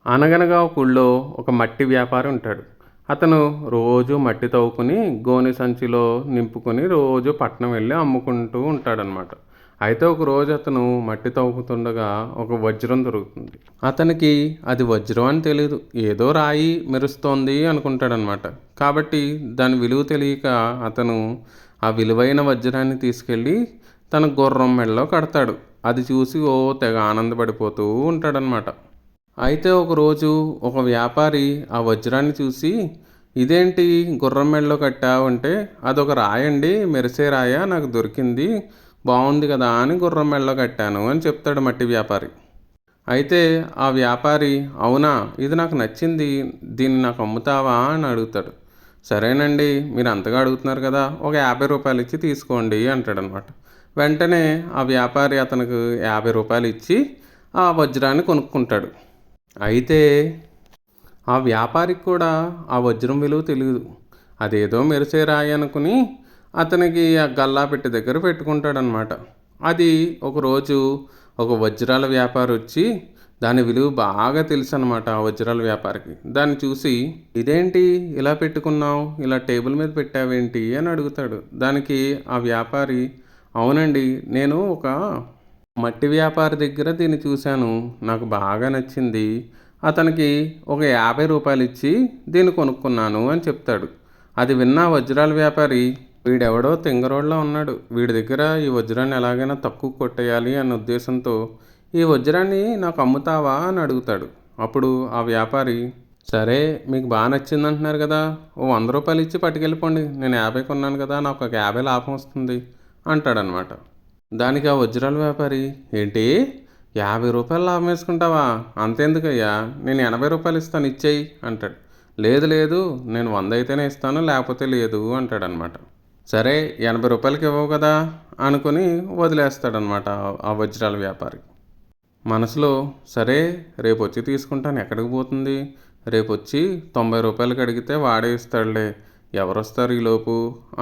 అనగనగా ఒక ఊళ్ళో ఒక మట్టి వ్యాపారి ఉంటాడు. అతను రోజు మట్టి తవ్వుకొని గోనె సంచిలో నింపుకొని రోజు పట్నం వెళ్ళి అమ్ముకుంటూ ఉంటాడనమాట. అయితే ఒకరోజు అతను మట్టి తవ్వుతుండగా ఒక వజ్రం దొరుకుతుంది. అతనికి అది వజ్రం అని తెలీదు. ఏదో రాయి మెరుస్తోంది అనుకుంటాడనమాట. కాబట్టి దాని విలువ తెలియక అతను ఆ విలువైన వజ్రాన్ని తీసుకెళ్ళి తన గుర్రం మెడలో కడతాడు. అది చూసి తెగ ఆనందపడిపోతూ ఉంటాడనమాట. అయితే ఒకరోజు ఒక వ్యాపారి ఆ వజ్రాన్ని చూసి, ఇదేంటి గుర్రం మెడలో కట్టావు అంటే, అదొక రాయండి, మెరిసే రాయ నాకు దొరికింది, బాగుంది కదా అని గుర్రం మెడలో కట్టాను అని చెప్తాడు మట్టి వ్యాపారి. అయితే ఆ వ్యాపారి, అవునా, ఇది నాకు నచ్చింది, దీన్ని నాకు అమ్ముతావా అని అడుగుతాడు. సరేనండి, మీరు అంతగా అడుగుతున్నారు కదా, ఒక 50 రూపాయలు ఇచ్చి తీసుకోండి అంటాడనమాట. వెంటనే ఆ వ్యాపారి అతనికి 50 రూపాయలు ఇచ్చి ఆ వజ్రాన్ని కొనుక్కుంటాడు. అయితే ఆ వ్యాపారికి కూడా ఆ వజ్రం విలువ తెలియదు. అదేదో మెరిసే రాయి అనుకుని అతనికి ఆ గల్లా పెట్టి దగ్గర పెట్టుకుంటాడనమాట. అది ఒకరోజు ఒక వజ్రాల వ్యాపారి వచ్చి దాని విలువ బాగా తెలుసు అనమాట ఆ వజ్రాల వ్యాపారికి. దాన్ని చూసి, ఇదేంటి ఇలా పెట్టుకున్నావు, ఇలా టేబుల్ మీద పెట్టావేంటి అని అడుగుతాడు. దానికి ఆ వ్యాపారి, అవునండి, నేను ఒక మట్టి వ్యాపారి దగ్గర దీన్ని చూశాను, నాకు బాగా నచ్చింది, అతనికి ఒక 50 రూపాయలు ఇచ్చి దీన్ని కొనుక్కున్నాను అని చెప్తాడు. అది విన్న వజ్రాల వ్యాపారి, వీడెవడో తింగరోడ్లా ఉన్నాడు, వీడి దగ్గర ఈ వజ్రాన్ని ఎలాగైనా తక్కువ కొట్టేయాలి అన్న ఉద్దేశంతో ఈ వజ్రాన్ని నాకు అమ్ముతావా అని అడుగుతాడు. అప్పుడు ఆ వ్యాపారి, సరే మీకు బాగా నచ్చింది అంటున్నారు కదా, ఓ 100 రూపాయలు ఇచ్చి పట్టుకెళ్ళిపోండి, నేను 50 కొన్నాను కదా, నాకు ఒక 50 లాభం వస్తుంది అంటాడనమాట. దానికి ఆ వజ్రాల వ్యాపారి, ఏంటి, 50 రూపాయలు లాభం వేసుకుంటావా, అంతెందుకయ్యా, నేను 80 రూపాయలు ఇస్తాను, ఇచ్చేయి అంటాడు. లేదు లేదు, నేను 100 అయితేనే ఇస్తాను, లేకపోతే లేదు అంటాడనమాట. సరే 80 రూపాయలకి ఇవ్వవు కదా అనుకుని వదిలేస్తాడనమాట ఆ వజ్రాల వ్యాపారి. మనసులో, సరే రేపు వచ్చి తీసుకుంటాను, ఎక్కడికి పోతుంది, రేపు వచ్చి 90 రూపాయలకి అడిగితే వాడే ఇస్తాడులే, ఎవరొస్తారు ఈలోపు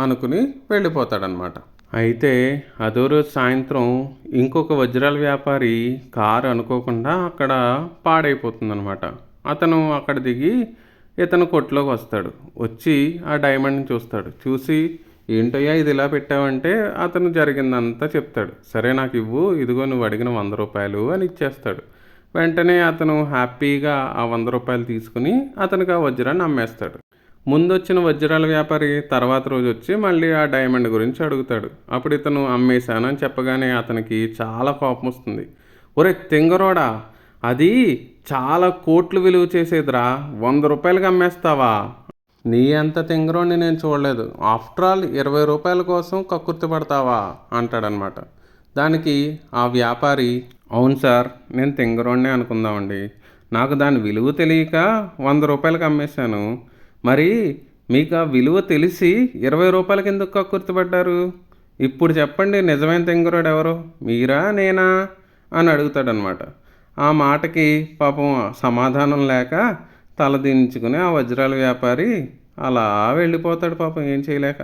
అనుకుని వెళ్ళిపోతాడనమాట. అయితే అదో రోజు సాయంత్రం ఇంకొక వజ్రాల వ్యాపారి కారు అనుకోకుండా అక్కడ పాడైపోతుందనమాట. అతను అక్కడ దిగి ఇతను కొట్టులోకి వస్తాడు. వచ్చి ఆ డైమండ్ని చూస్తాడు. చూసి, ఏంటయ్యా ఇది ఇలా పెట్టావంటే అతను జరిగిందంతా చెప్తాడు. సరే నాకు ఇవ్వు, ఇదిగో నువ్వు అడిగిన 100 రూపాయలు అని ఇచ్చేస్తాడు. వెంటనే అతను హ్యాపీగా ఆ 100 రూపాయలు తీసుకుని అతనికి ఆ వజ్రాన్ని అమ్మేస్తాడు. ముందొచ్చిన వజ్రాల వ్యాపారి తర్వాత రోజు వచ్చి మళ్ళీ ఆ డైమండ్ గురించి అడుగుతాడు. అప్పుడు ఇతను అమ్మేశాను అని చెప్పగానే అతనికి చాలా కోపం వస్తుంది. ఒరే తెంగరోడా, అది చాలా కోట్లు విలువ చేసేదిరా, 100 రూపాయలకి అమ్మేస్తావా, నీ అంత తెంగరోడిని నేను చూడలేదు, ఆఫ్టర్ ఆల్ 20 రూపాయల కోసం కక్కుర్తి పడతావా అంటాడనమాట. దానికి ఆ వ్యాపారి, అవును సార్, నేను తెంగరోడినే అనుకుందామండి, నాకు దాని విలువ తెలియక 100 రూపాయలకి అమ్మేశాను, మరి మీకు ఆ విలువ తెలిసి 20 రూపాయలకి ఎందుకు కక్కుర్తిపడ్డారు, ఇప్పుడు చెప్పండి నిజమైన తెంగరోడు ఎవరు, మీరా నేనా అని అడుగుతాడనమాట. ఆ మాటకి పాపం సమాధానం లేక తలదించుకుని ఆ వజ్రాల వ్యాపారి అలా వెళ్ళిపోతాడు పాపం, ఏం చేయలేక.